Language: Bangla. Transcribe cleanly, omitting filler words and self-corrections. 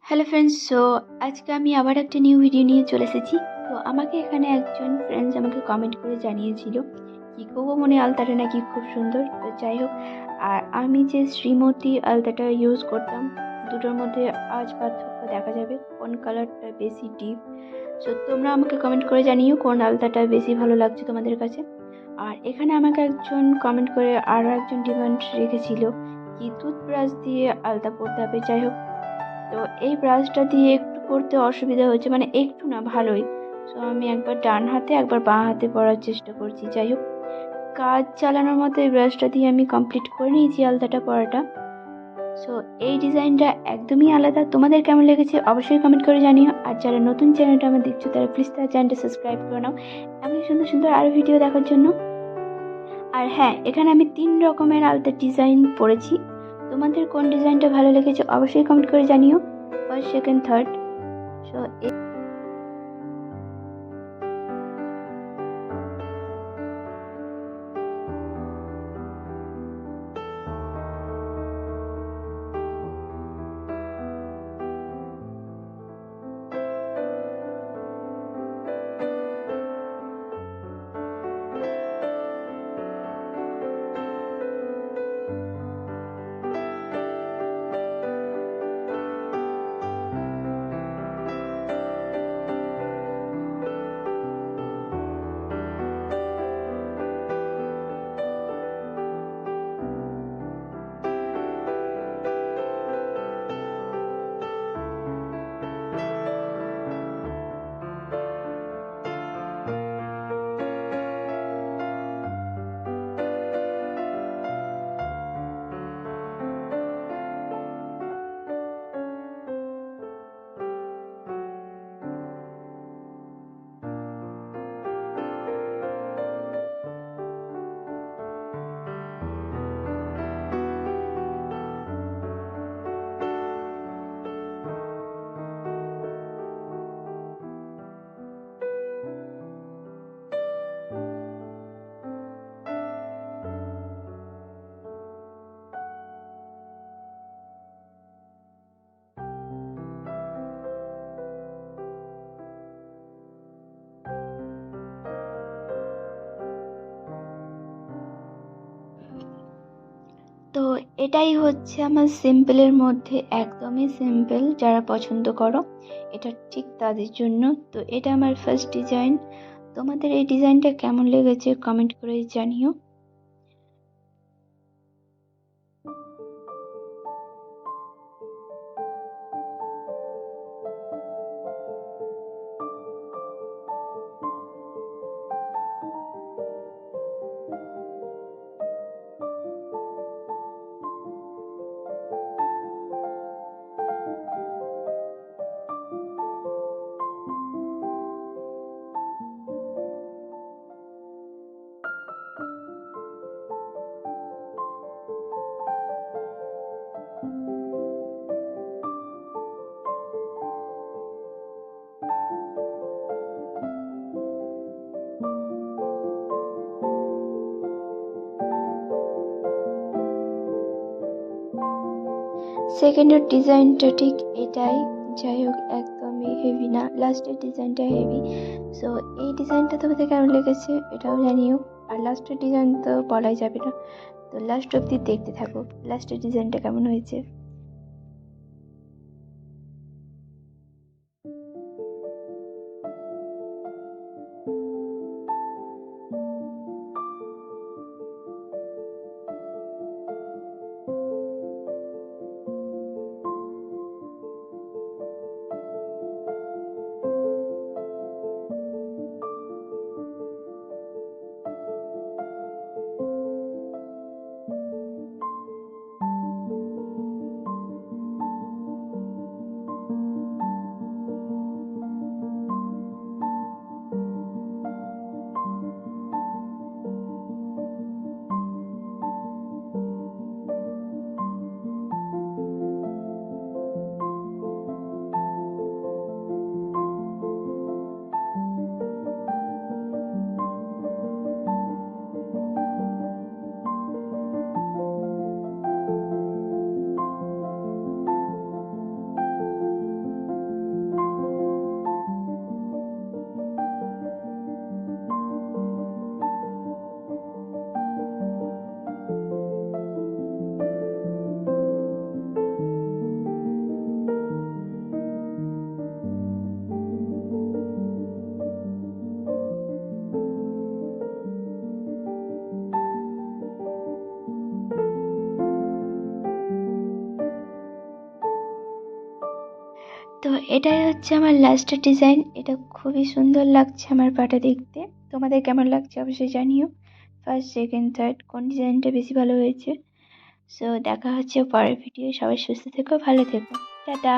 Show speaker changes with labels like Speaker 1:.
Speaker 1: হ্যালো ফ্রেন্ডস, আজকে আমি আবার একটা নিউ ভিডিও নিয়ে চলে এসেছি। তো আমাকে এখানে একজন ফ্রেন্ডস আমাকে কমেন্ট করে জানিয়েছিল কি গো মনে আলতাটা নাকি খুব সুন্দর। তো যাই হোক, আর আমি যে শ্রীমতী আলতাটা ইউজ করতাম, দুটোর মধ্যে আজ পার্থক্য দেখা যাবে কোন কালারটা বেশি ডিপ। সো তোমরা আমাকে কমেন্ট করে জানিও কোন আলতাটা বেশি ভালো লাগছে তোমাদের কাছে। আর এখানে আমাকে একজন কমেন্ট করে আরও একজন ডিমান্ড রেখেছিল কি টুথব্রাশ দিয়ে আলতা পরতে হবে। যাই হোক, তো এই ব্রাশটা দিয়ে একটু করতে অসুবিধা হচ্ছে, মানে একটু না, ভালোই। সো আমি একবার ডান হাতে একবার বাঁ হাতে পরার চেষ্টা করছি। যাই হোক, কাজ চালানোর মতো এই ব্রাশটা দিয়ে আমি কমপ্লিট করে নিয়েছি আলতাটা পরাটা। সো এই ডিজাইনটা একদমই আলাদা। তোমাদের কেমন লেগেছে অবশ্যই কমেন্ট করে জানিও। আর যারা নতুন চ্যানেলটা আমার দেখছো তারা প্লিজ তার চ্যানেলটা সাবস্ক্রাইব করে নাও এমন সুন্দর সুন্দর আরও ভিডিও দেখার জন্য। আর হ্যাঁ, এখানে আমি 3 রকমের আলতা ডিজাইন পরেছি। তোমাদের কোন ডিজাইনটা ভালো লেগেছে অবশ্যই কমেন্ট করে জানিও, ফার্স্ট সেকেন্ড থার্ড। সো তো এটাই হচ্ছে আমার সিম্পলের মধ্যে একদমই সিম্পল। যারা পছন্দ করো এটা ঠিক তাদের জন্য। তো এটা আমার ফার্স্ট ডিজাইন। তোমাদের এই ডিজাইনটা কেমন লেগেছে কমেন্ট করে জানিও। সেকেন্ডের ডিজাইনটা ঠিক এটাই। যাই হোক, একদমই হেভি না, লাস্টের ডিজাইনটা হেভি। সো এই ডিজাইনটা তোমাদের কেমন লেগেছে এটাও জানিও। আর লাস্টের ডিজাইন তো বলাই যাবে না, তো লাস্ট অবধি দেখতে থাকো লাস্টের ডিজাইনটা কেমন হয়েছে। তো এটাই হচ্ছে আমার লাস্টের ডিজাইন। এটা খুবই সুন্দর লাগছে আমার পাটা দেখতে। তোমাদের কেমন লাগছে অবশ্যই জানিও। ফার্স্ট, সেকেন্ড, থার্ড কোন ডিজাইনটা বেশি ভালো হয়েছে। সো দেখা হচ্ছে পরের ভিডিও। সবাই সুস্থ থেকো, ভালো থেকো। টাটা।